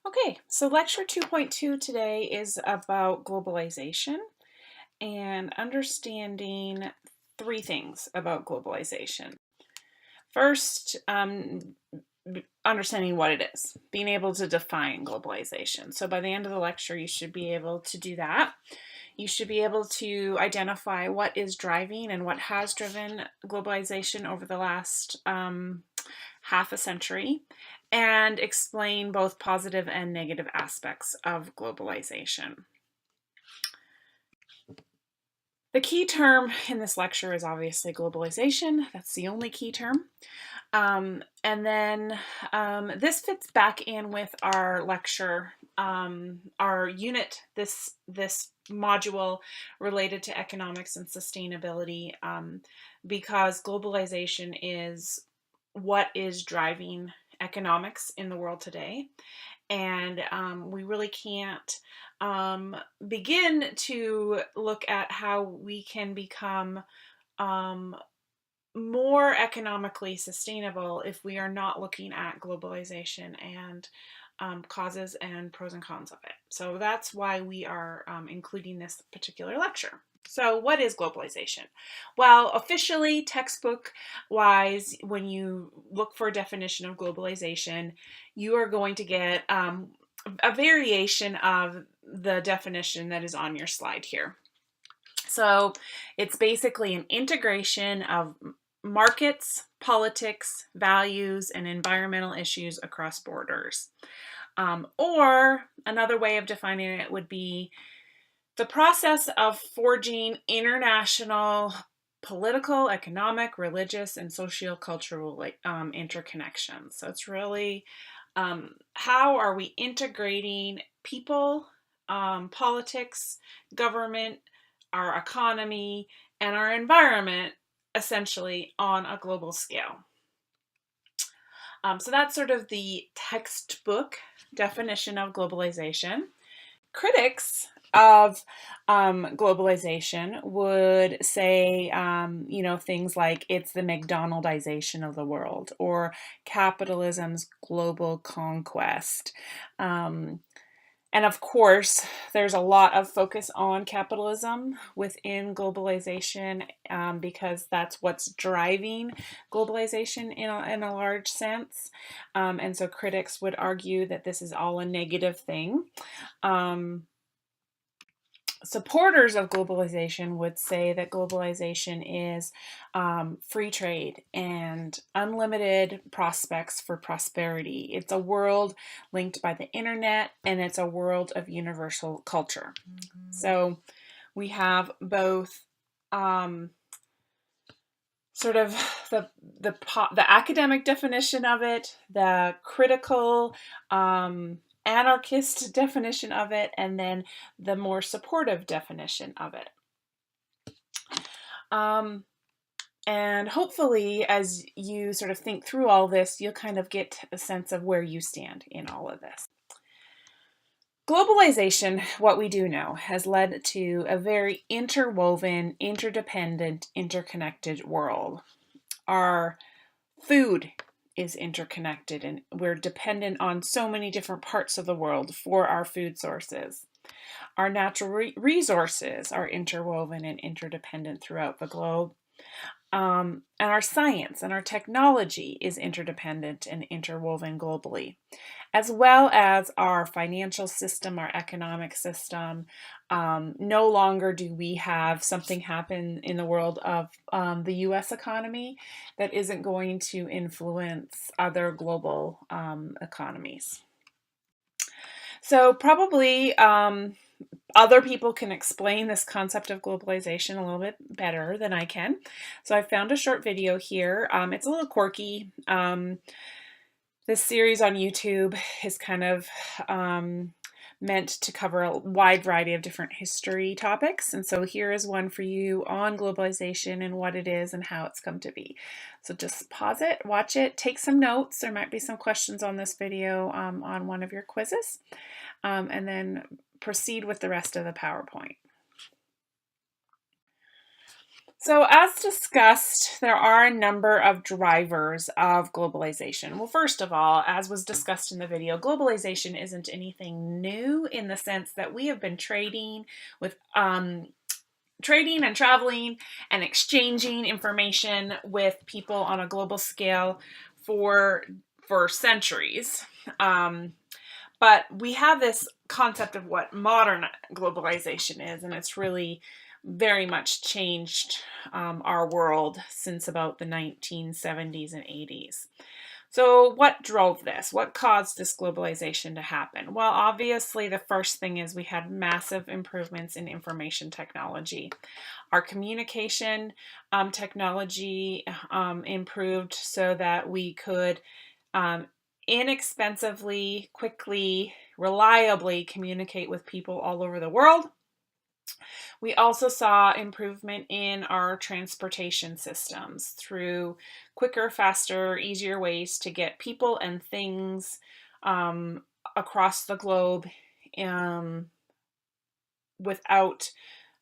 Okay, so lecture 2.2 today is about globalization and understanding three things about globalization. First, understanding what it is, being able to define globalization. So by the end of the lecture, you should be able to do that. You should be able to identify what is driving and what has driven globalization over the last half a century and explain both positive and negative aspects of globalization. The key term in this lecture is obviously globalization. That's the only key term. And then this fits back in with our lecture, our unit, this module related to economics and sustainability, because globalization is what is driving economics in the world today. And we really can't begin to look at how we can become more economically sustainable if we are not looking at globalization and causes and pros and cons of it. So that's why we are including this particular lecture. So what is globalization? Well, officially, textbook-wise, when you look for a definition of globalization, you are going to get a variation of the definition that is on your slide here. So it's basically an integration of markets, politics, values, and environmental issues across borders. Or another way of defining it would be the process of forging international political, economic, religious, and socio-cultural interconnections. So it's really how are we integrating people, politics, government, our economy, and our environment essentially on a global scale. So that's sort of the textbook definition of globalization. Critics of globalization would say, things like it's the McDonaldization of the world or capitalism's global conquest. And of course, there's a lot of focus on capitalism within globalization because that's what's driving globalization in a large sense. And so critics would argue that this is all a negative thing. Supporters of globalization would say that globalization is free trade and unlimited prospects for prosperity. It's a world linked by the internet, and it's a world of universal culture. Mm-hmm. So we have both sort of the academic definition of it, the critical anarchist definition of it, and then the more supportive definition of it. And hopefully, as you sort of think through all this, you'll kind of get a sense of where you stand in all of this. Globalization, what we do know, has led to a very interwoven, interdependent, interconnected world. Our food is interconnected, and we're dependent on so many different parts of the world for our food sources. Our natural resources are interwoven and interdependent throughout the globe. And our science and our technology is interdependent and interwoven globally, as well as our financial system, our economic system. No longer do we have something happen in the world of the US economy that isn't going to influence other global economies. So probably other people can explain this concept of globalization a little bit better than I can. So I found a short video here. It's a little quirky. This series on YouTube is kind of meant to cover a wide variety of different history topics. And so here is one for you on globalization and what it is and how it's come to be. So just pause it, watch it, take some notes. There might be some questions on this video on one of your quizzes, and then proceed with the rest of the PowerPoint. So, as discussed, there are a number of drivers of globalization. Well, first of all, as was discussed in the video, globalization isn't anything new in the sense that we have been trading and traveling and exchanging information with people on a global scale for centuries. But we have this concept of what modern globalization is, and it's really very much changed our world since about the 1970s and 80s. So, what drove this? What caused this globalization to happen? Well, obviously, the first thing is we had massive improvements in information technology. Our communication technology improved so that we could um, inexpensively, quickly, reliably communicate with people all over the world. We also saw improvement in our transportation systems through quicker, faster, easier ways to get people and things um, across the globe um, without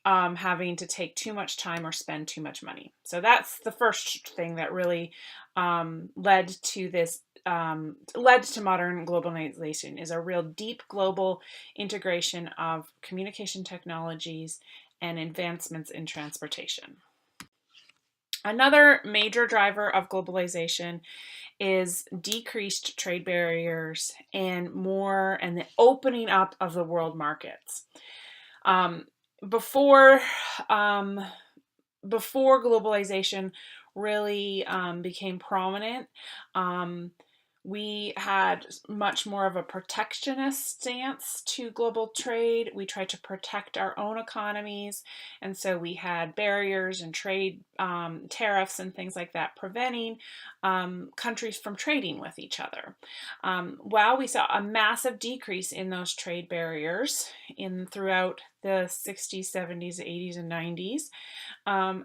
having to take too much time or spend too much money. So that's the first thing that really led to this led to modern globalization is a real deep global integration of communication technologies and advancements in transportation. Another major driver of globalization is decreased trade barriers and the opening up of the world markets. Um, before um, before globalization really became prominent, um, we had much more of a protectionist stance to global trade. We tried to protect our own economies, and so we had barriers and trade tariffs and things like that preventing countries from trading with each other. While we saw a massive decrease in those trade barriers throughout the 60s, 70s, 80s, and 90s,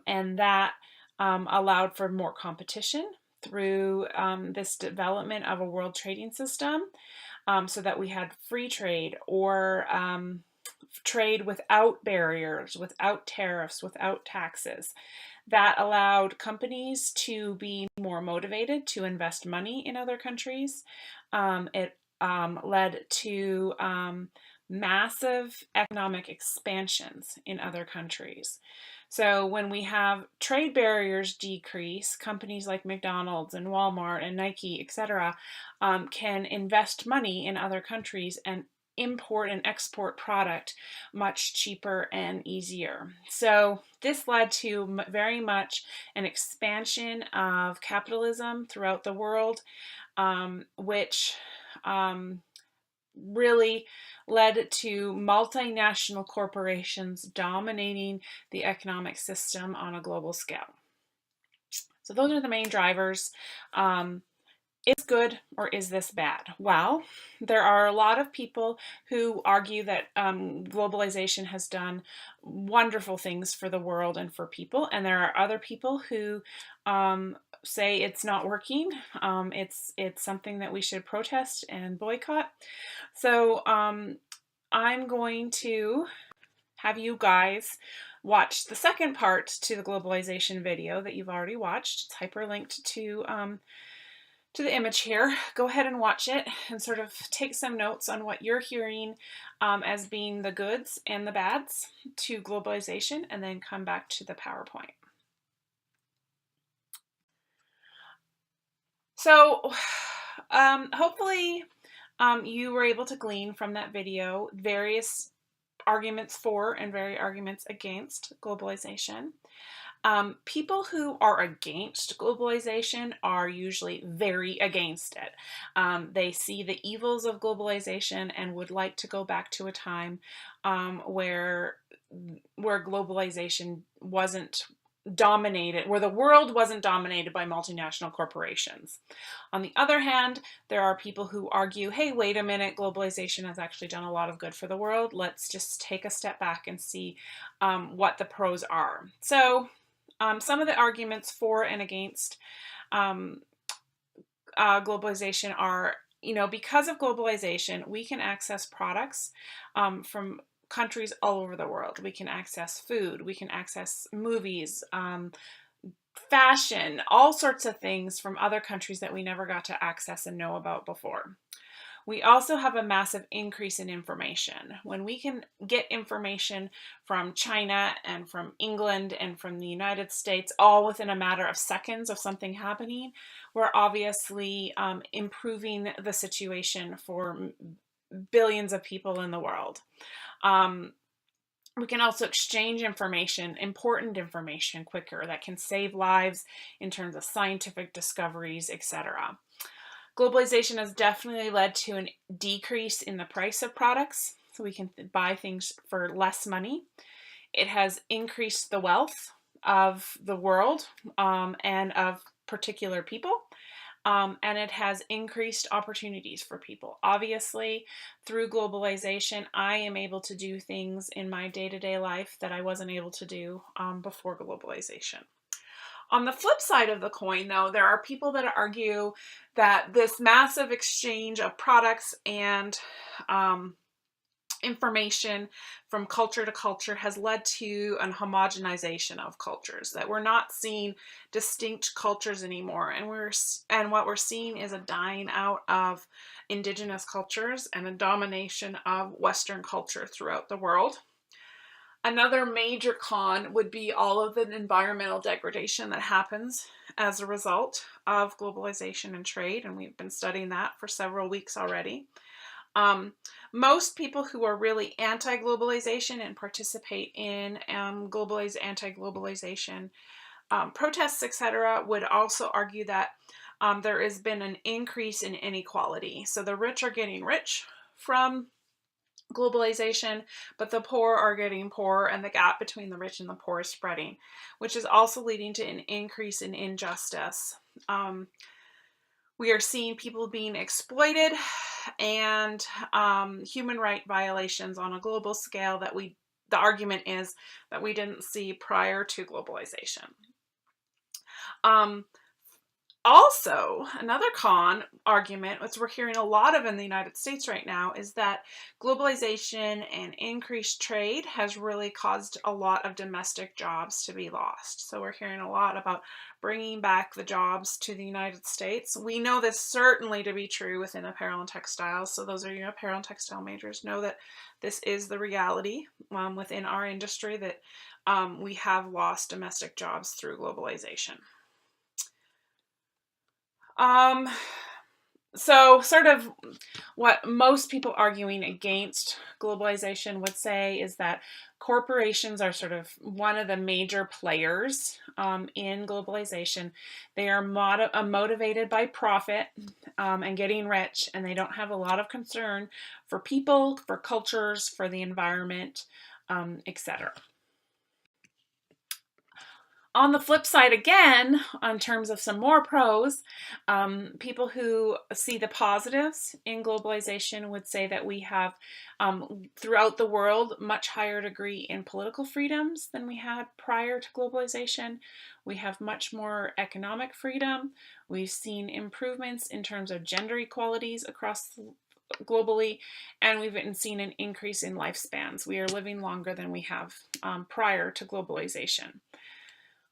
and that allowed for more competition through this development of a world trading system, so that we had free trade or trade without barriers, without tariffs, without taxes. That allowed companies to be more motivated to invest money in other countries. It led to massive economic expansions in other countries. So when we have trade barriers decrease, companies like McDonald's and Walmart and Nike, etc., can invest money in other countries and import and export product much cheaper and easier. So this led to very much an expansion of capitalism throughout the world, which really led to multinational corporations dominating the economic system on a global scale. So those are the main drivers. Is good or is this bad? Well, there are a lot of people who argue that globalization has done wonderful things for the world and for people, and there are other people who say it's not working. It's something that we should protest and boycott. So I'm going to have you guys watch the second part to the globalization video that you've already watched. It's hyperlinked to the image here. Go ahead and watch it and sort of take some notes on what you're hearing as being the goods and the bads to globalization, and then come back to the PowerPoint. So hopefully you were able to glean from that video various arguments for and various arguments against globalization. People who are against globalization are usually very against it. They see the evils of globalization and would like to go back to a time where globalization wasn't dominated, where the world wasn't dominated by multinational corporations. On the other hand, there are people who argue, hey, wait a minute, globalization has actually done a lot of good for the world. Let's just take a step back and see what the pros are. So some of the arguments for and against globalization are, because of globalization, we can access products from countries all over the world. We can access food, we can access movies, fashion, all sorts of things from other countries that we never got to access and know about before. We also have a massive increase in information. When we can get information from China and from England and from the United States, all within a matter of seconds of something happening, we're obviously improving the situation for billions of people in the world. We can also exchange information, important information, quicker that can save lives in terms of scientific discoveries, etc. Globalization has definitely led to a decrease in the price of products, so we can buy things for less money. It has increased the wealth of the world and of particular people. And it has increased opportunities for people. Obviously, through globalization, I am able to do things in my day-to-day life that I wasn't able to do before globalization. On the flip side of the coin, though, there are people that argue that this massive exchange of products and information from culture to culture has led to an homogenization of cultures, that we're not seeing distinct cultures anymore, and what we're seeing is a dying out of indigenous cultures and a domination of Western culture throughout the world. Another major con would be all of the environmental degradation that happens as a result of globalization and trade, and we've been studying that for several weeks already. Most people who are really anti-globalization and participate in anti-globalization protests, etc., would also argue that there has been an increase in inequality. So the rich are getting rich from globalization, but the poor are getting poorer, and the gap between the rich and the poor is spreading, which is also leading to an increase in injustice. We are seeing people being exploited and human rights violations on a global scale that the argument is that we didn't see prior to globalization. Also, another con argument, which we're hearing a lot of in the United States right now, is that globalization and increased trade has really caused a lot of domestic jobs to be lost. So we're hearing a lot about bringing back the jobs to the United States. We know this certainly to be true within apparel and textiles. So those of you apparel and textile majors know that this is the reality within our industry, that we have lost domestic jobs through globalization. So sort of what most people arguing against globalization would say is that corporations are sort of one of the major players in globalization. They are motivated by profit and getting rich, and they don't have a lot of concern for people, for cultures, for the environment, etc. On the flip side, again, in terms of some more pros, people who see the positives in globalization would say that we have, throughout the world, much higher degree in political freedoms than we had prior to globalization. We have much more economic freedom. We've seen improvements in terms of gender equalities across globally, and we've seen an increase in lifespans. We are living longer than we have prior to globalization.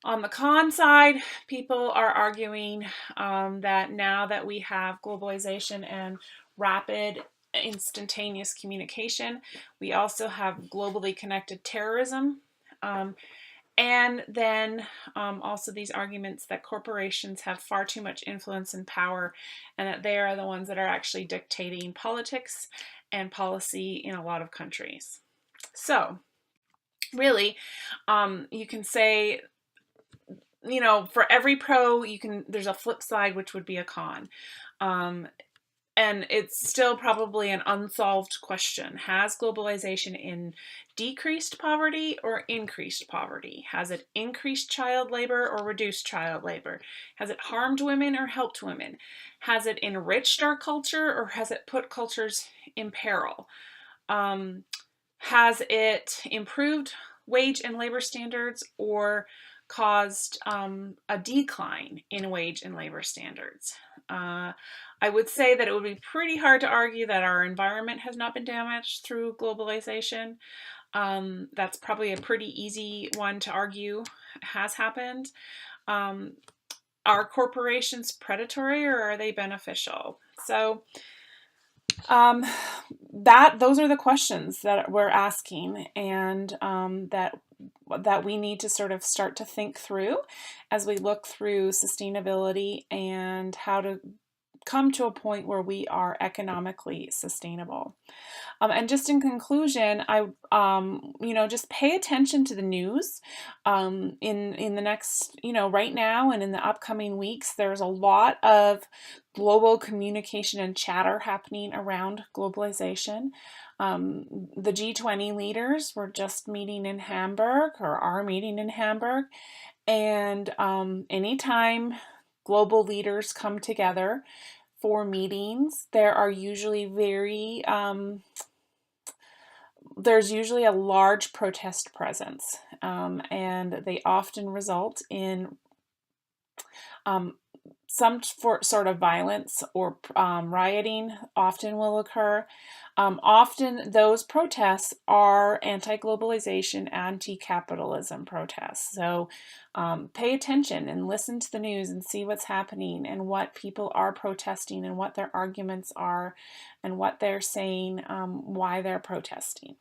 On the con side, people are arguing that now that we have globalization and rapid instantaneous communication, we also have globally connected terrorism. And then also these arguments that corporations have far too much influence and power, and that they are the ones that are actually dictating politics and policy in a lot of countries. So really, you can say, for every pro, there's a flip side, which would be a con. And it's still probably an unsolved question. Has globalization decreased poverty or increased poverty? Has it increased child labor or reduced child labor? Has it harmed women or helped women? Has it enriched our culture or has it put cultures in peril? Has it improved wage and labor standards or caused a decline in wage and labor standards. I would say that it would be pretty hard to argue that our environment has not been damaged through globalization. That's probably a pretty easy one to argue has happened. Um, are corporations predatory or are they beneficial? So um, those are the questions that we're asking, and that we need to sort of start to think through as we look through sustainability and how to come to a point where we are economically sustainable. And just in conclusion, just pay attention to the news. In the next, right now and in the upcoming weeks, there's a lot of global communication and chatter happening around globalization. The G20 leaders were just meeting in Hamburg, or are meeting in Hamburg, and anytime global leaders come together for meetings, there's usually a large protest presence, and they often result in um, some sort of violence, or rioting often will occur. Often those protests are anti-globalization, anti-capitalism protests. So pay attention and listen to the news and see what's happening and what people are protesting and what their arguments are and what they're saying, why they're protesting.